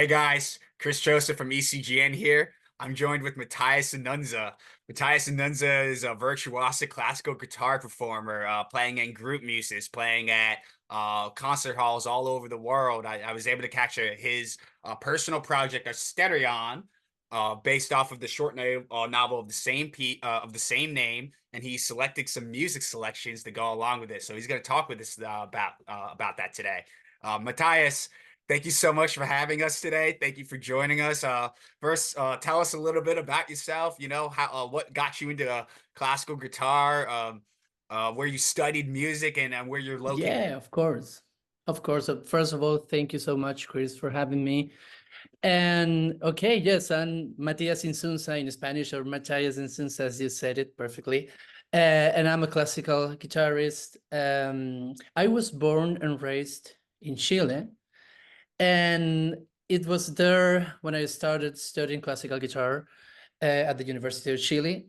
Hey guys, Chris Joseph from ECGN here. I'm joined with Matias Inzunza. Matias Inzunza is a virtuoso classical guitar performer, playing in group music, playing at concert halls all over the world. I was able to capture his personal project, Asterion, based off of the short novel of the same name, and he selected some music selections to go along with it. So he's going to talk with us about that today. Matthias, thank you so much for having us today. Thank you for joining us. First, tell us a little bit about yourself. You know, how what got you into classical guitar, where you studied music, and where you're located. Yeah, of course. Of course. First of all, thank you so much, Chris, for having me. And okay, yes, I'm Matias Inzunza in Spanish, or Matias Inzunza, as you said it perfectly. And I'm a classical guitarist. I was born and raised in Chile, and it was there when I started studying classical guitar at the University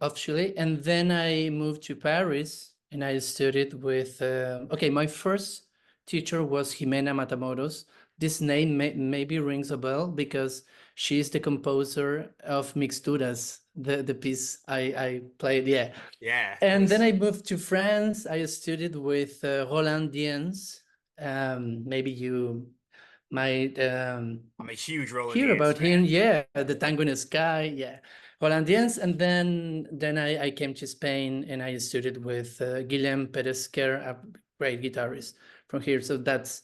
of Chile, and then I moved to Paris and I studied with. Okay, my first teacher was Jimena Matamoros. This name maybe rings a bell because she's the composer of Mixturas, the piece I played. Yeah, Yeah, and then was I moved to France. I studied with Roland Diens. Maybe you might I'm a huge Roland hear Diaz about him. fan. Yeah, the Tango in the Sky. Yeah, Hollandians. And then I came to Spain and I studied with Guillem Perezquer, a great guitarist from here. So that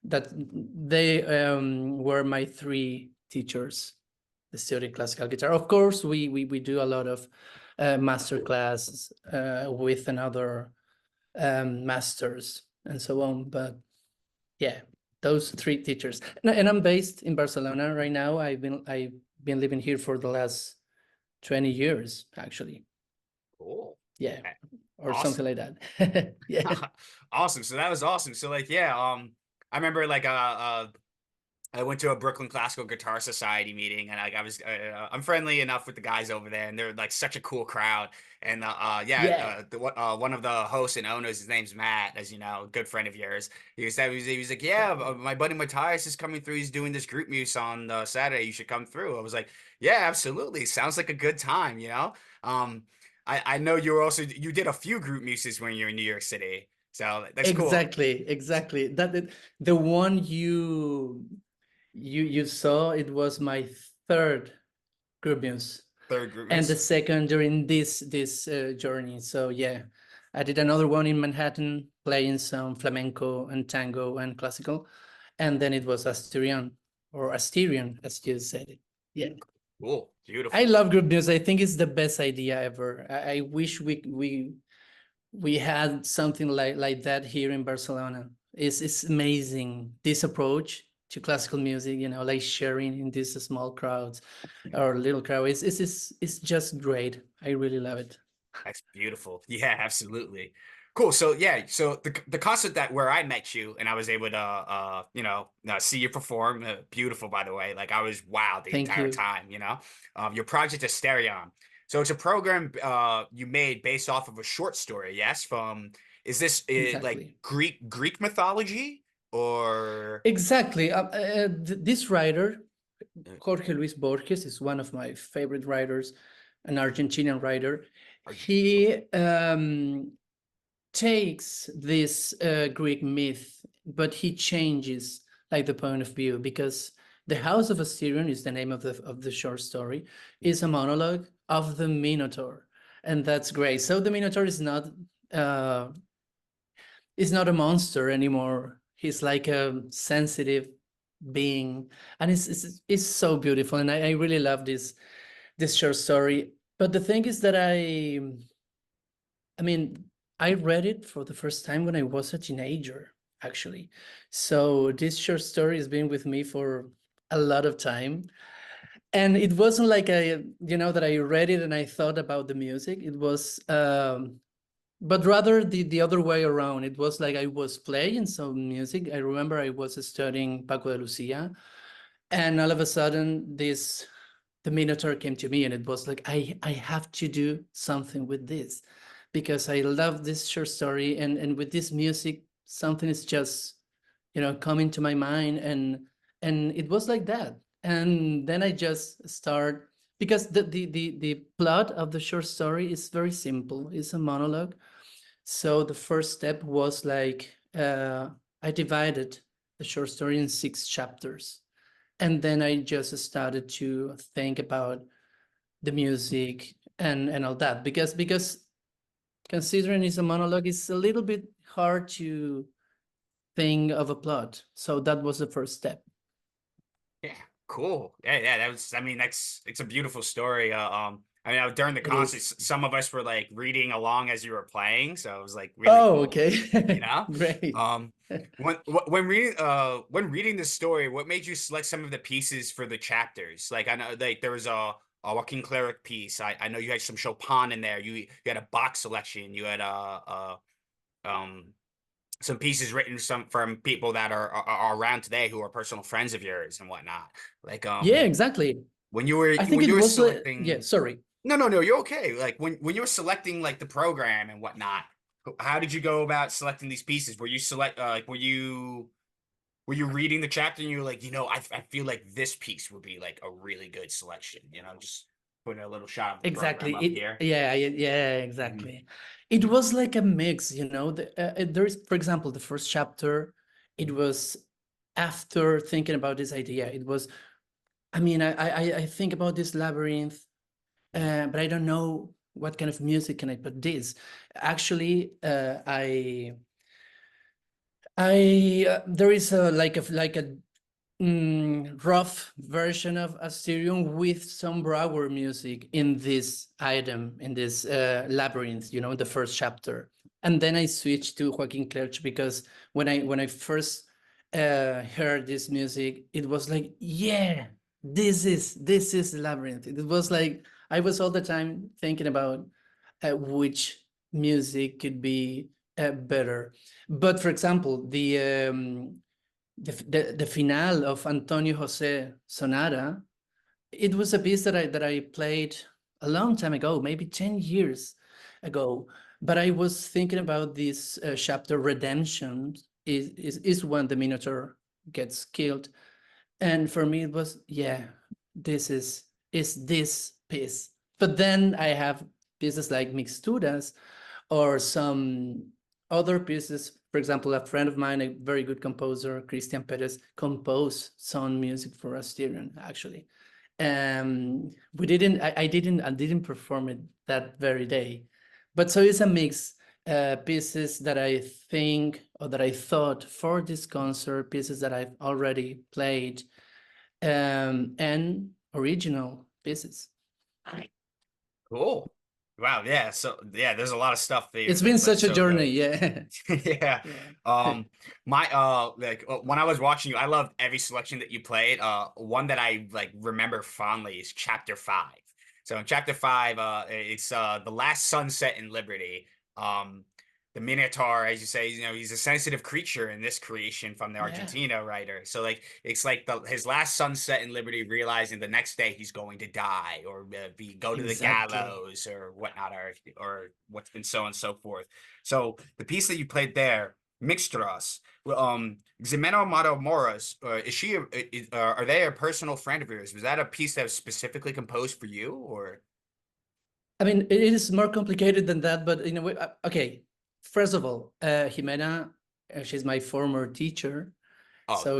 they were my three teachers studying classical guitar. Of course, we do a lot of master classes with another masters and so on. But yeah, those three teachers. And I'm based in Barcelona right now. I've been living here for the last 20 years, actually. Cool. Yeah, Eh, or something Awesome. like that. Yeah. Awesome. So that was awesome. So like, yeah, I remember I went to a Brooklyn Classical Guitar Society meeting, and I'm friendly enough with the guys over there, and they're like such a cool crowd. And Yeah. one of the hosts and owners, his name's Matt, as you know, a good friend of yours. He was like, yeah, Exactly. my buddy Matthias is coming through. He's doing this group muse on Saturday. You should come through. I was like, yeah, absolutely. Sounds like a good time, you know. I know you did a few group muses when you were in New York City, so that's cool. Exactly. The one you saw, it was my third group muse, Third group and the muse. second during this journey. So yeah, I did another one in Manhattan, playing some flamenco and tango and classical, and then it was Asterion, as you said it. Yeah, Cool, I beautiful. love group music. I think it's the best idea ever. I wish we had something like that here in Barcelona. It's amazing, this approach to classical music. Like sharing in these small crowds or little crowd. It's just great. I really love it. That's beautiful. Yeah, absolutely. Cool. So yeah, so the concert that where I met you and I was able to see you perform, beautiful by the way. Like I was wow the Thank entire you. time, you know. Your project Asterion. So it's a program you made based off of a short story, yes? From is this like Exactly. Greek mythology or Exactly. This writer, Jorge Luis Borges, is one of my favorite writers, an Argentinian writer. are you He takes this Greek myth, but he changes like the point of view, because the House of Asterion is the name of the short story, is a monologue of the Minotaur, and that's great. So the Minotaur uh, is not a monster anymore. He's like a sensitive being, and it's so beautiful, and I really love this short story. But the thing is that I mean, I read it for the first time when I was a teenager, actually. So this short story has been with me for a lot of time. And it wasn't like that I read it and I thought about the music. It was, but rather the other way around. It was like I was playing some music. I remember I was studying Paco de Lucia, and all of a sudden the Minotaur came to me, and it was like I have to do something with this, because I love this short story, and with this music something is just coming to my mind, and it was like that. And then I just start, because the plot of the short story is very simple. It's a monologue. So the first step was like, I divided the short story in 6 chapters. And then I just started to think about the music and all that, because considering it's a monologue, it's a little bit hard to think of a plot. So that was the first step. Yeah, cool. Yeah, that was, I mean, it's a beautiful story. I mean, during the It concert, is. some of us were like reading along as you were playing, so it was like really Oh, cool, you okay. know? Great. Um, when reading the story, what made you select some of the pieces for the chapters? Like I know like there was a Joaquin Cleric piece. I know you had some Chopin in there. You had a Bach selection. You had um some pieces written some from people that are around today who are personal friends of yours and whatnot. Like Yeah, exactly. I think when it you were was, yeah, selecting, sorry. no, you're okay. Like when you were selecting like the program and whatnot, how did you go about selecting these pieces? Were you like were you reading the chapter and you were like, I feel like this piece would be like a really good selection, just putting a little shot of the program Exactly. up here. Yeah, Mhm. exactly. It was like a mix, there is, for example, the first chapter, it was after thinking about this idea. It was, I mean, I think about this labyrinth, but I don't know what kind of music can I put this. Actually, there is a rough version of Asterion with some Brower music in this item, in this labyrinth, the first chapter. And then I switched to Joaquin Clerch, because when I first heard this music, it was like, yeah, this is the labyrinth. It was like I was all the time thinking about which music could be better. But for example, the finale of Antonio Jose Sonata, it was a piece that I played a long time ago, maybe 10 years ago. But I was thinking about this chapter, Redemption, is when the Minotaur gets killed. And for me, it was, yeah, is this piece. But then I have pieces like Mixturas, or some other pieces. For example, a friend of mine, a very good composer, Christian Perez, composed some music for Asterion, actually. I didn't perform it that very day, but so it's a mix. Pieces that I think, or that I thought for this concert, pieces that I've already played, and original pieces. Cool. Wow, yeah. So yeah, there's a lot of stuff there It's been that's like such a so journey, good. yeah. Yeah. Yeah. My like when I was watching you, I loved every selection that you played. One that I like remember fondly is chapter 5. So in chapter 5, it's the last sunset in Liberty. Um the Minotaur, as you say, he's a sensitive creature in this creation from the Yeah, Argentina writer. So like it's like his last sunset in Liberty, realizing the next day he's going to die or be go to the exactly. gallows or whatnot, or what's been so on and so forth. So the piece that you played there, Mixtras, Ximeno Matamoras, are they a personal friend of yours? Was that a piece that was specifically composed for you, or? I mean, it is more complicated than that, but in a way, okay. First of all, Jimena, she's my former teacher. Oh, So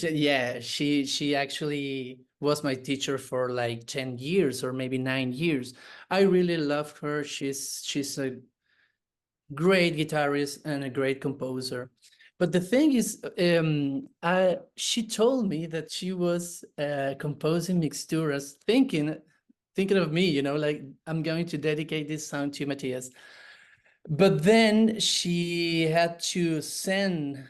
yeah, she actually was my teacher for like 10 years, or maybe 9 years. I really loved her. She's a great guitarist and a great composer. But the thing is, she told me that she was composing mixturas, thinking of me, like, I'm going to dedicate this song to Matias. But then she has to send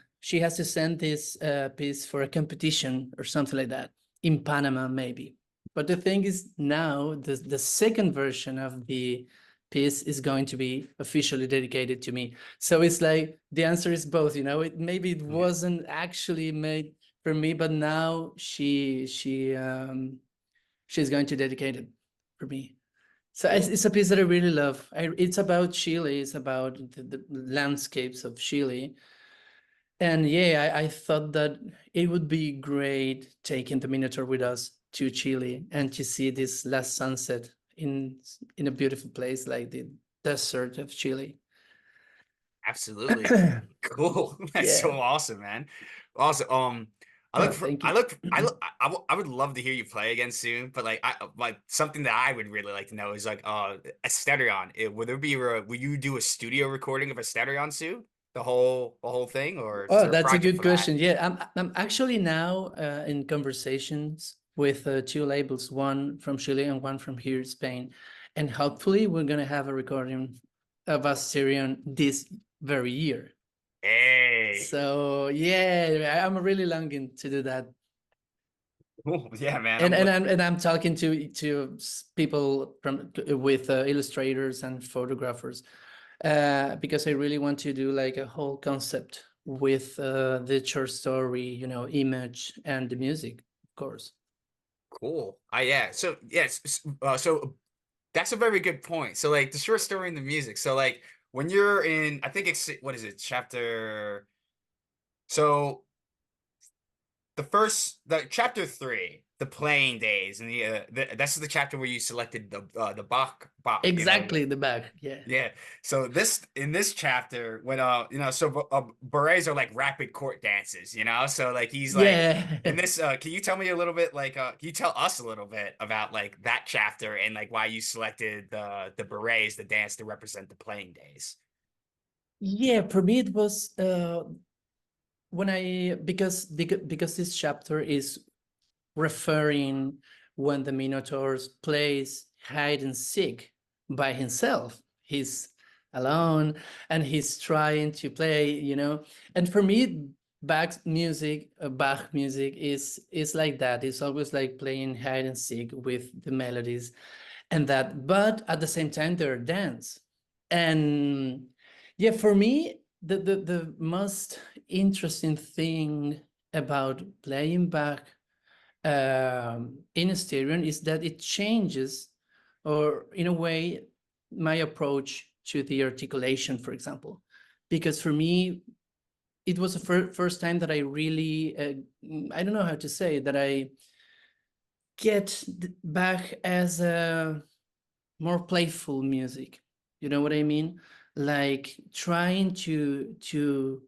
this piece for a competition or something like that in Panama, maybe. But the thing is, now the second version of the piece is going to be officially dedicated to me. So it's like the answer is both, maybe it yeah. wasn't actually made for me, but now she's going to dedicate it for me. So it's, Cool. it's a piece that I really love. It's about Chile. It's about the landscapes of Chile. And yeah, I thought that it would be great taking the Minotaur with us to Chile and to see this last sunset in a beautiful place like the desert of Chile. Absolutely. Cool. That's so Yeah. awesome, man. Awesome. Oh, thank you. I would love to hear you play again soon, but like something that I would really like to know is like Asterion. Will there be will you do a studio recording of Asterion soon? The whole thing, or is Oh, there a that's a project good for that? question. Yeah, I'm actually now in conversations with two labels, one from Chile and one from here, Spain, and hopefully we're gonna have a recording of Asterion this very year. Hey. So yeah, I'm really longing to do that. Cool. Yeah, man. And I'm talking to people from with illustrators and photographers because I really want to do like a whole concept with the short story, image and the music, of course. Cool. Yeah. So yes. So that's a very good point. So like the short story and the music. So like when you're in, I think it's what is it, chapter. So the chapter three, the playing days, and that's the chapter where you selected the Bach, Exactly, the back. Yeah. yeah. So in this chapter, when so berets are like rapid court dances, so like he's like Yeah. in this. Can you tell me a little bit, like, can you tell us a little bit about like that chapter and like why you selected the berets, the dance to represent the playing days? Yeah, for me it was when I because this chapter is referring when the Minotaur plays hide and seek by himself. He's alone and he's trying to play. And for me, Bach music is like that. It's always like playing hide and seek with the melodies and that, but at the same time, they're dance. And yeah, for me, the most interesting thing about playing Bach in Asterion is that it changes, or in a way, my approach to the articulation, for example. Because for me, it was the first time that I really, I don't know how to say, that I get Bach as a more playful music. You know what I mean? Like trying to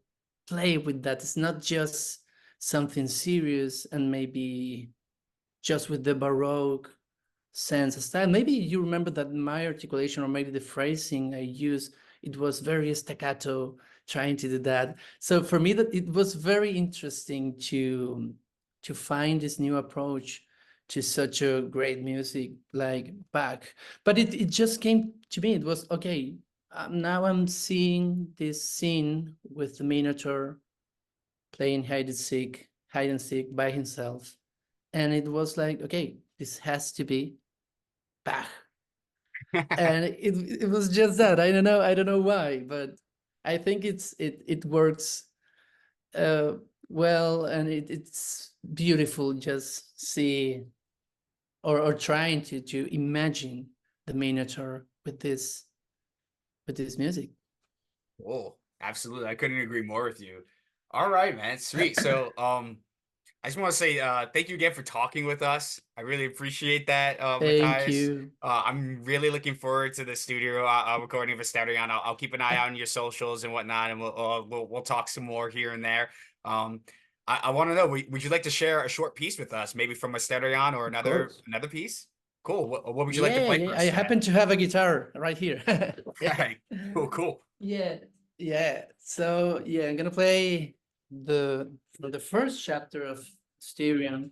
play with that. It's not just something serious and maybe just with the Baroque sense of style. Maybe you remember that my articulation or maybe the phrasing I used, it was very staccato, trying to do that. So for me, that it was very interesting to find this new approach to such a great music like Bach. But it just came to me. It was okay. Now I'm seeing this scene with the Minotaur playing hide and seek by himself, and it was like, okay, this has to be Bach. And it was just that. I don't know why, but I think it works uh well, and it's beautiful just see or trying to imagine the Minotaur with this music. Cool. Absolutely. I couldn't agree more with you. All right, man. Sweet. So, I just want to say thank you again for talking with us. I really appreciate that, Thank Matthias. you. I'm really looking forward to the studio recording of Asterion. I'll keep an eye out on your socials and whatnot, and we'll talk some more here and there. Um, I want to know, would you like to share a short piece with us, maybe from Asterion or Of course. another piece? Cool. What would you like to Yeah, play for yeah. I us today? happen to have a guitar right here. All Yeah. right. Cool. Cool. Yeah. Yeah. So yeah, I'm gonna play the for the first chapter of Styrian,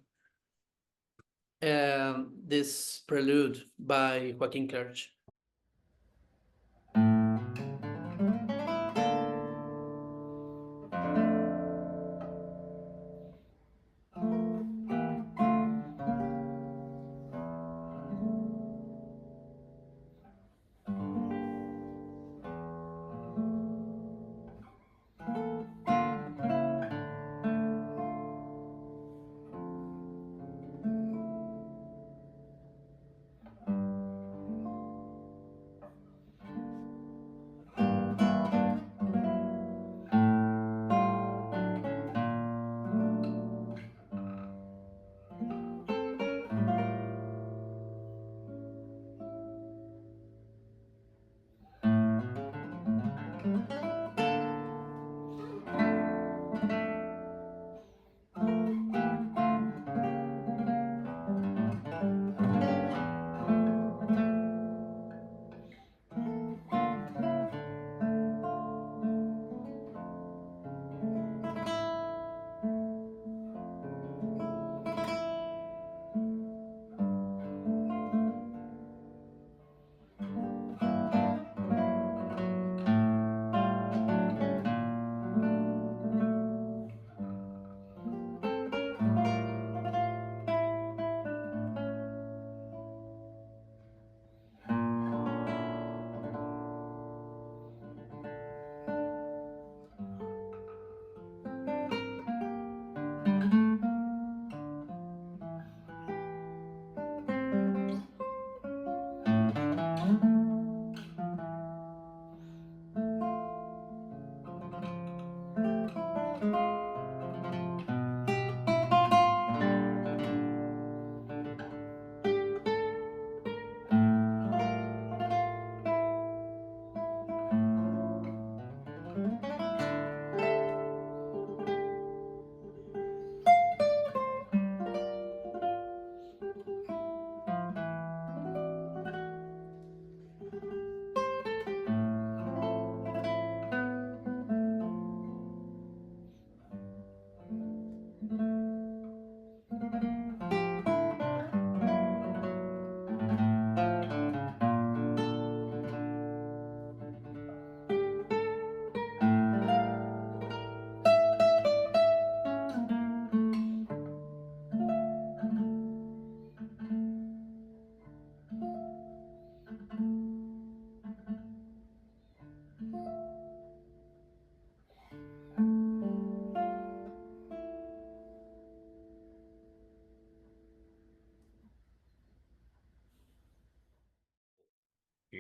this prelude by Joaquin Kirch.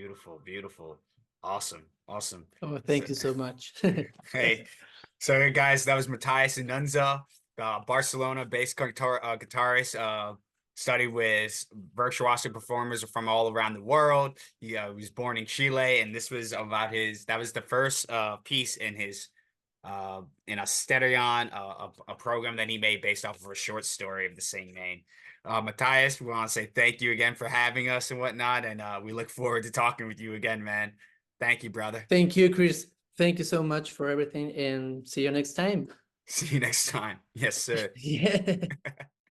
Beautiful, beautiful. Awesome, awesome. Oh, So, thank you so much. hey, so guys, that was Matias Inzunza, Barcelona-based guitarist. Studied with virtuoso performers from all around the world. He was born in Chile, and this was about his. That was the first piece in Asterion, a program that he made based off of a short story of the same name. Matias, we want to say thank you again for having us and whatnot, and we look forward to talking with you again, man. Thank you, brother. Thank you, Chris. Thank you so much for everything, and see you next time. See you next time. Yes, sir. Yeah.